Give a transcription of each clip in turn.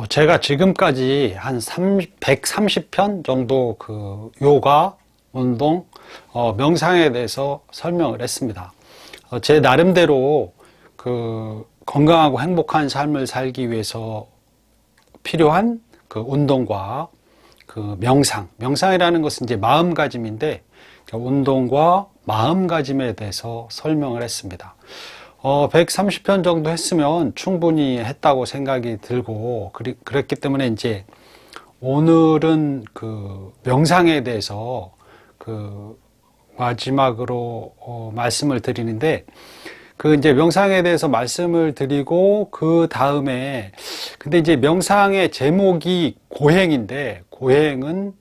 제가 지금까지 한 130편 정도 그 요가, 운동, 명상에 대해서 설명을 했습니다. 제 나름대로 그 건강하고 행복한 삶을 살기 위해서 필요한 그 운동과 그 명상이라는 것은 이제 마음가짐인데, 운동과 마음가짐에 대해서 설명을 했습니다. 130편 정도 했으면 충분히 했다고 생각이 들고, 그랬기 때문에 이제 오늘은 그 명상에 대해서 그 마지막으로 말씀을 드리는데, 그 이제 명상에 대해서 말씀을 드리고, 그 다음에 근데 이제 명상의 제목이 고행인데, 고행은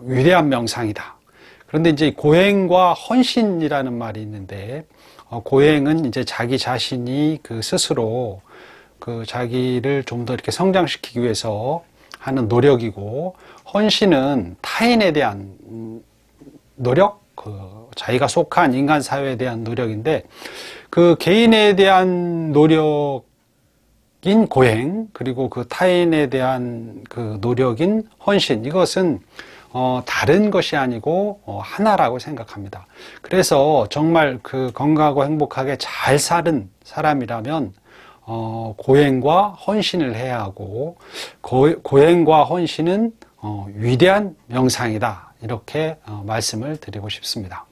위대한 명상이다. 그런데 이제 고행과 헌신이라는 말이 있는데, 고행은 이제 자기 자신이 그 스스로 그 자기를 좀 더 이렇게 성장시키기 위해서 하는 노력이고, 헌신은 타인에 대한 노력, 그 자기가 속한 인간 사회에 대한 노력인데, 그 개인에 대한 노력인 고행, 그리고 그 타인에 대한 그 노력인 헌신, 이것은 다른 것이 아니고 하나라고 생각합니다. 그래서 정말 그 건강하고 행복하게 잘 사는 사람이라면 고행과 헌신을 해야 하고, 고행과 헌신은 위대한 명상이다, 이렇게 말씀을 드리고 싶습니다.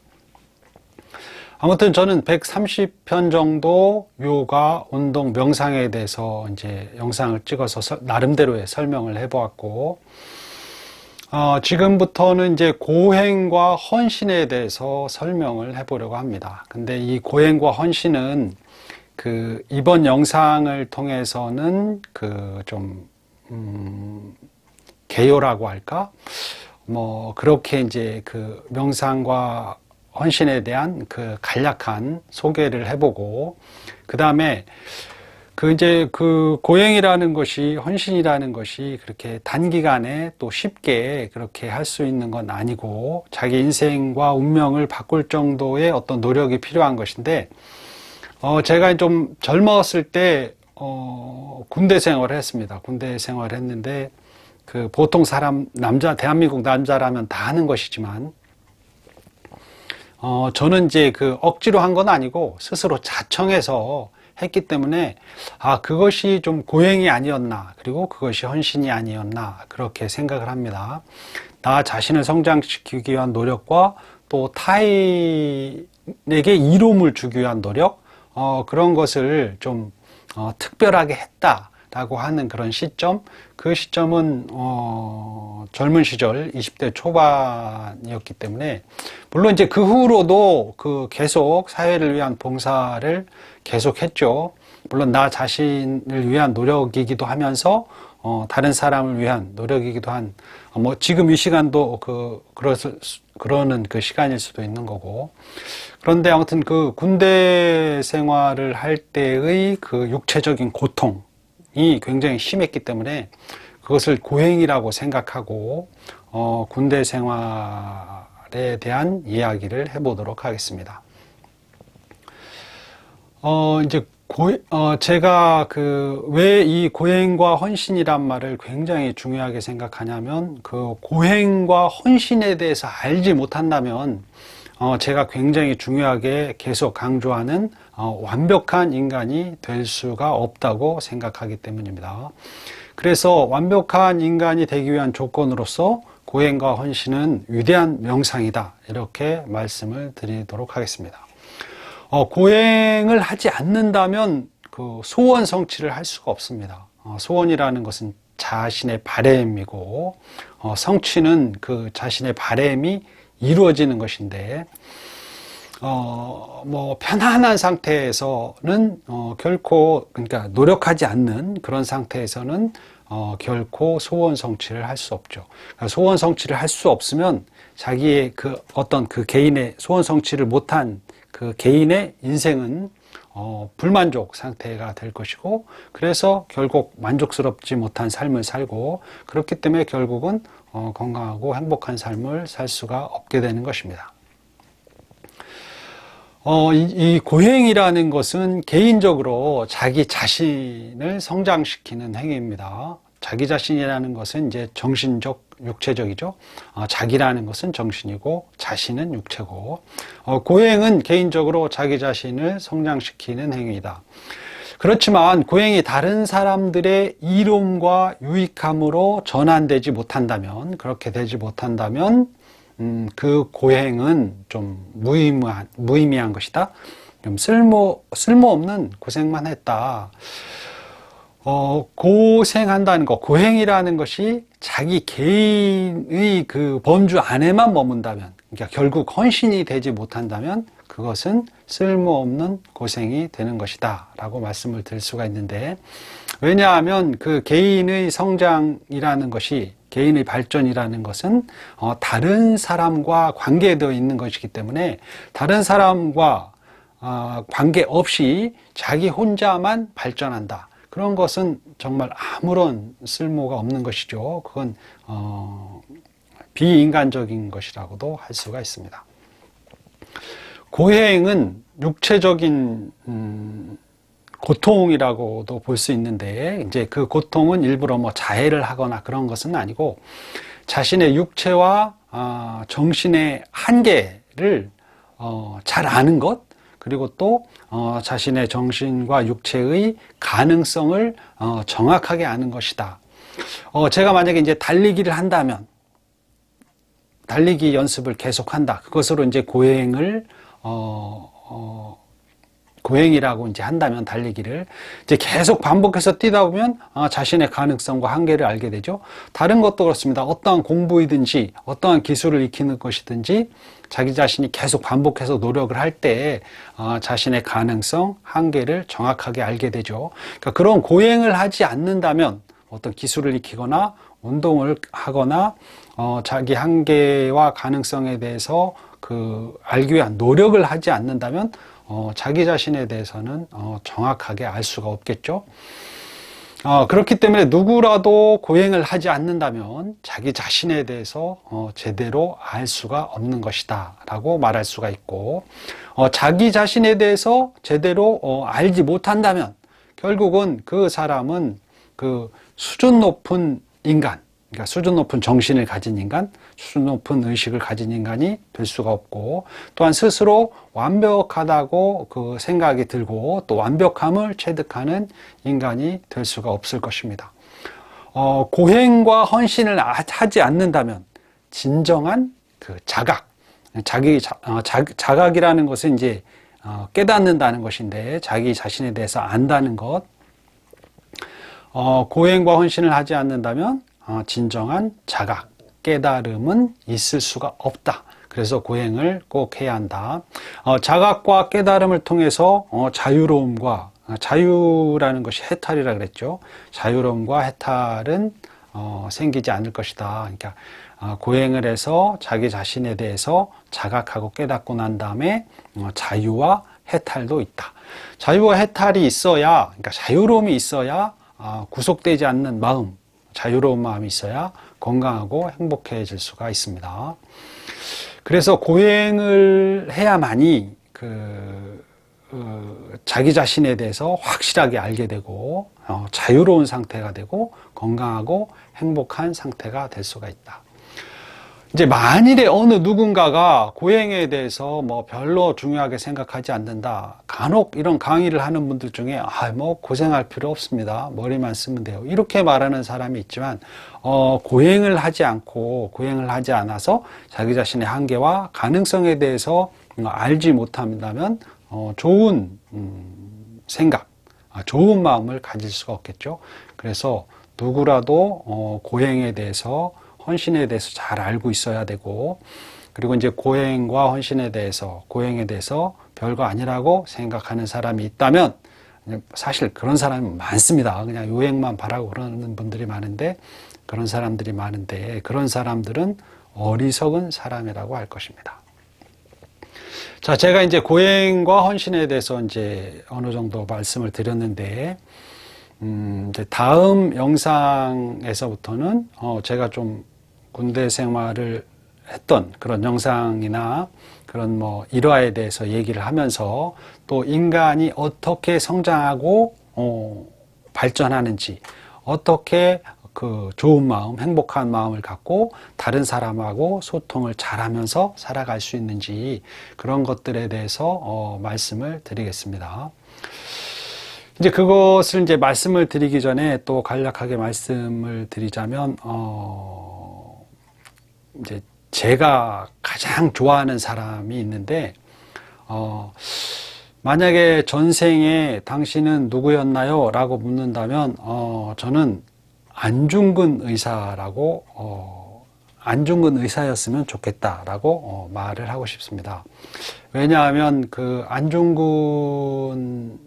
아무튼 저는 130편 정도 요가, 운동, 명상에 대해서 이제 영상을 찍어서 나름대로의 설명을 해보았고, 지금부터는 이제 고행과 헌신에 대해서 설명을 해보려고 합니다. 근데 이 고행과 헌신은 그 이번 영상을 통해서는 그 좀 개요라고 할까? 뭐 그렇게 이제 그 명상과 헌신에 대한 그 간략한 소개를 해보고, 그 다음에 그 이제 그 고행이라는 것이, 헌신이라는 것이 그렇게 단기간에 또 쉽게 그렇게 할 수 있는 건 아니고, 자기 인생과 운명을 바꿀 정도의 어떤 노력이 필요한 것인데, 제가 좀 젊었을 때 군대 생활을 했습니다. 군대 생활을 했는데, 그 보통 사람, 대한민국 남자라면 다 하는 것이지만, 저는 이제 그 억지로 한 건 아니고 스스로 자청해서 했기 때문에, 그것이 좀 고행이 아니었나, 그리고 그것이 헌신이 아니었나, 그렇게 생각을 합니다. 나 자신을 성장시키기 위한 노력과 또 타인에게 이로움을 주기 위한 노력, 그런 것을 좀 특별하게 했다라고 하는 그런 시점, 그 시점은 젊은 시절 20대 초반이었기 때문에, 물론 이제 그 후로도 그 계속 사회를 위한 봉사를 계속했죠. 물론 나 자신을 위한 노력이기도 하면서 다른 사람을 위한 노력이기도 한, 뭐 지금 이 시간도 그러는 그 시간일 수도 있는 거고. 그런데 아무튼 그 군대 생활을 할 때의 그 육체적인 고통이 굉장히 심했기 때문에 그것을 고행이라고 생각하고 군대 생활에 대한 이야기를 해보도록 하겠습니다. 이제 제가 왜 이 고행과 헌신이란 말을 굉장히 중요하게 생각하냐면, 그 고행과 헌신에 대해서 알지 못한다면, 제가 굉장히 중요하게 계속 강조하는 완벽한 인간이 될 수가 없다고 생각하기 때문입니다. 그래서 완벽한 인간이 되기 위한 조건으로서 고행과 헌신은 위대한 명상이다, 이렇게 말씀을 드리도록 하겠습니다. 고행을 하지 않는다면 그 소원 성취를 할 수가 없습니다. 소원이라는 것은 자신의 바램이고, 성취는 그 자신의 바램이 이루어지는 것인데, 뭐 편안한 상태에서는 결코, 그러니까 노력하지 않는 그런 상태에서는 결코 소원 성취를 할 수 없죠. 그러니까 소원 성취를 할 수 없으면 자기의 그 어떤 그 개인의 소원 성취를 못한 그 개인의 인생은 불만족 상태가 될 것이고, 그래서 결국 만족스럽지 못한 삶을 살고, 그렇기 때문에 결국은 건강하고 행복한 삶을 살 수가 없게 되는 것입니다. 이 고행이라는 것은 개인적으로 자기 자신을 성장시키는 행위입니다. 자기 자신이라는 것은 이제 정신적, 육체적이죠. 자기라는 것은 정신이고 자신은 육체고, 고행은 개인적으로 자기 자신을 성장시키는 행위이다. 그렇지만 고행이 다른 사람들의 이로움과 유익함으로 전환되지 못한다면, 그렇게 되지 못한다면 그 고행은 좀 무의미한 것이다. 좀 쓸모없는 고생만 했다. 고생한다는 것, 고행이라는 것이 자기 개인의 그 범주 안에만 머문다면, 그러니까 결국 헌신이 되지 못한다면 그것은 쓸모없는 고생이 되는 것이다 라고 말씀을 드릴 수가 있는데, 왜냐하면 그 개인의 성장이라는 것이, 개인의 발전이라는 것은 다른 사람과 관계되어 있는 것이기 때문에 다른 사람과 관계없이 자기 혼자만 발전한다. 그런 것은 정말 아무런 쓸모가 없는 것이죠. 그건 비인간적인 것이라고도 할 수가 있습니다. 고행은 육체적인 고통이라고도 볼 수 있는데, 이제 그 고통은 일부러 뭐 자해를 하거나 그런 것은 아니고 자신의 육체와 정신의 한계를 잘 아는 것, 그리고 또 자신의 정신과 육체의 가능성을 정확하게 아는 것이다. 제가 만약에 이제 달리기를 한다면, 달리기 연습을 계속한다. 그것으로 이제 고행을 고행이라고 이제 한다면, 달리기를 이제 계속 반복해서 뛰다 보면 자신의 가능성과 한계를 알게 되죠. 다른 것도 그렇습니다. 어떠한 공부이든지 어떠한 기술을 익히는 것이든지 자기 자신이 계속 반복해서 노력을 할 때 자신의 가능성, 한계를 정확하게 알게 되죠. 그러니까 그런 고행을 하지 않는다면, 어떤 기술을 익히거나 운동을 하거나 자기 한계와 가능성에 대해서 알기 위한 노력을 하지 않는다면 자기 자신에 대해서는 정확하게 알 수가 없겠죠. 그렇기 때문에 누구라도 고행을 하지 않는다면 자기 자신에 대해서 제대로 알 수가 없는 것이다 라고 말할 수가 있고, 자기 자신에 대해서 제대로 알지 못한다면 결국은 그 사람은 그 수준 높은 인간, 그러니까 수준 높은 정신을 가진 인간, 수준 높은 의식을 가진 인간이 될 수가 없고, 또한 스스로 완벽하다고 그 생각이 들고 또 완벽함을 체득하는 인간이 될 수가 없을 것입니다. 고행과 헌신을 하지 않는다면 진정한 그 자각이라는 것은 이제 깨닫는다는 것인데, 자기 자신에 대해서 안다는 것, 고행과 헌신을 하지 않는다면 진정한 자각, 깨달음은 있을 수가 없다. 그래서 고행을 꼭 해야 한다. 자각과 깨달음을 통해서 자유로움과, 자유라는 것이 해탈이라 그랬죠. 자유로움과 해탈은 생기지 않을 것이다. 그러니까 고행을 해서 자기 자신에 대해서 자각하고 깨닫고 난 다음에 자유와 해탈도 있다. 자유와 해탈이 있어야, 그러니까 자유로움이 있어야 구속되지 않는 마음, 자유로운 마음이 있어야 건강하고 행복해질 수가 있습니다. 그래서 고행을 해야만이 자기 자신에 대해서 확실하게 알게 되고 자유로운 상태가 되고 건강하고 행복한 상태가 될 수가 있다. 이제 만일에 어느 누군가가 고행에 대해서 뭐 별로 중요하게 생각하지 않는다. 간혹 이런 강의를 하는 분들 중에 뭐 고생할 필요 없습니다. 머리만 쓰면 돼요. 이렇게 말하는 사람이 있지만 고행을 하지 않고, 고행을 하지 않아서 자기 자신의 한계와 가능성에 대해서 알지 못한다면 좋은 생각, 좋은 마음을 가질 수가 없겠죠. 그래서 누구라도 고행에 대해서, 헌신에 대해서 잘 알고 있어야 되고, 그리고 이제 고행과 헌신에 대해서, 고행에 대해서 별거 아니라고 생각하는 사람이 있다면, 사실 그런 사람이 많습니다. 그냥 요행만 바라고 그러는 분들이 많은데, 그런 사람들이 많은데, 그런 사람들은 어리석은 사람이라고 할 것입니다. 자, 제가 이제 고행과 헌신에 대해서 이제 어느 정도 말씀을 드렸는데, 이제 다음 영상에서부터는 제가 좀 군대 생활을 했던 그런 영상이나 그런 뭐 일화에 대해서 얘기를 하면서 또 인간이 어떻게 성장하고 발전하는지, 어떻게 그 좋은 마음, 행복한 마음을 갖고 다른 사람하고 소통을 잘하면서 살아갈 수 있는지, 그런 것들에 대해서 말씀을 드리겠습니다. 이제 그것을 이제 말씀을 드리기 전에 또 간략하게 말씀을 드리자면, 이제 제가 가장 좋아하는 사람이 있는데, 만약에 전생에 당신은 누구였나요? 라고 묻는다면, 저는 안중근 의사라고, 안중근 의사였으면 좋겠다라고 말을 하고 싶습니다. 왜냐하면 그 안중근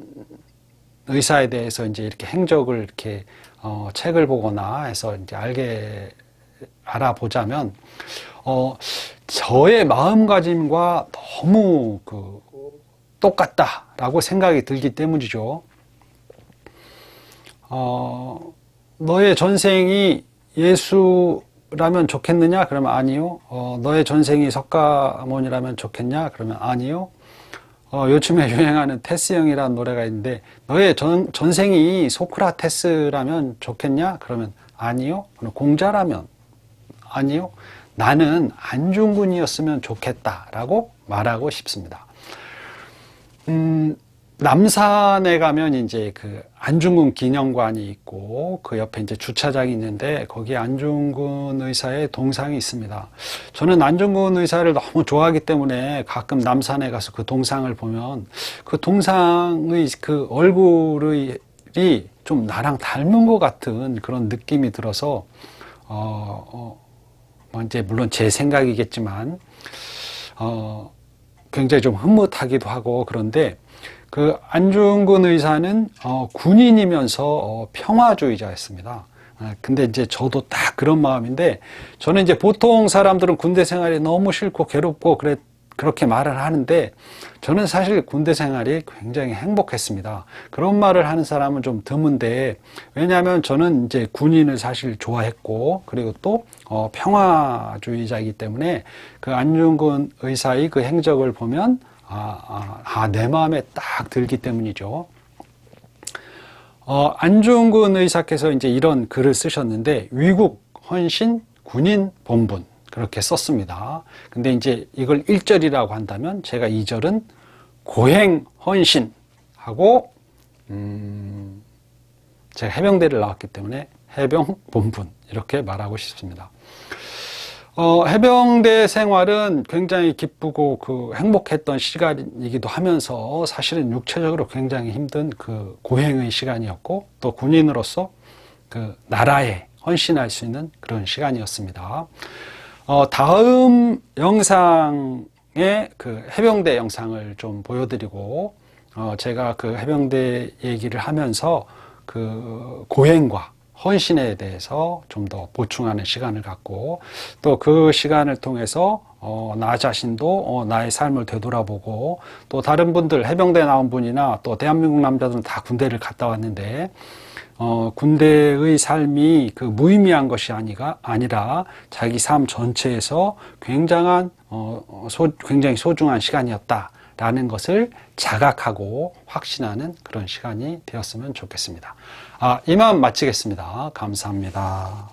의사에 대해서 이제 이렇게 행적을 이렇게 책을 보거나 해서 이제 알아보자면, 저의 마음가짐과 너무 똑같다라고 생각이 들기 때문이죠. 너의 전생이 예수라면 좋겠느냐? 그러면 아니요. 너의 전생이 석가모니라면 좋겠냐? 그러면 아니요. 요즘에 유행하는 테스 형이라는 노래가 있는데, 너의 전생이 소크라테스라면 좋겠냐? 그러면 아니요. 그럼 공자라면 아니요. 나는 안중근이었으면 좋겠다라고 말하고 싶습니다. 남산에 가면 이제 그 안중근 기념관이 있고 그 옆에 이제 주차장이 있는데 거기에 안중근 의사의 동상이 있습니다. 저는 안중근 의사를 너무 좋아하기 때문에 가끔 남산에 가서 그 동상을 보면 그 동상의 그 얼굴이 좀 나랑 닮은 것 같은 그런 느낌이 들어서 뭐 이제 물론 제 생각이겠지만 굉장히 좀 흐뭇하기도 하고, 그런데 그 안중근 의사는 군인이면서 평화주의자였습니다. 근데 이제 저도 딱 그런 마음인데, 저는 이제 보통 사람들은 군대 생활이 너무 싫고 괴롭고 그렇게 말을 하는데, 저는 사실 군대 생활이 굉장히 행복했습니다. 그런 말을 하는 사람은 좀 드문데, 왜냐하면 저는 이제 군인을 사실 좋아했고, 그리고 또 평화주의자이기 때문에 그 안중근 의사의 그 행적을 보면 내 마음에 딱 들기 때문이죠. 안중근 의사께서 이제 이런 글을 쓰셨는데, 위국 헌신 군인 본분, 그렇게 썼습니다. 근데 이제 이걸 1절이라고 한다면 제가 2절은 고행 헌신하고, 제가 해병대를 나왔기 때문에 해병 본분, 이렇게 말하고 싶습니다. 해병대 생활은 굉장히 기쁘고 그 행복했던 시간이기도 하면서 사실은 육체적으로 굉장히 힘든 그 고행의 시간이었고, 또 군인으로서 그 나라에 헌신할 수 있는 그런 시간이었습니다. 다음 영상에 그 해병대 영상을 좀 보여드리고, 제가 그 해병대 얘기를 하면서 그 고행과 헌신에 대해서 좀 더 보충하는 시간을 갖고, 또 그 시간을 통해서 나 자신도 나의 삶을 되돌아보고, 또 다른 분들, 해병대 나온 분이나 또 대한민국 남자들은 다 군대를 갔다 왔는데, 군대의 삶이 그 무의미한 것이 아니라 자기 삶 전체에서 굉장히 소중한 시간이었다라는 것을 자각하고 확신하는 그런 시간이 되었으면 좋겠습니다. 이만 마치겠습니다. 감사합니다.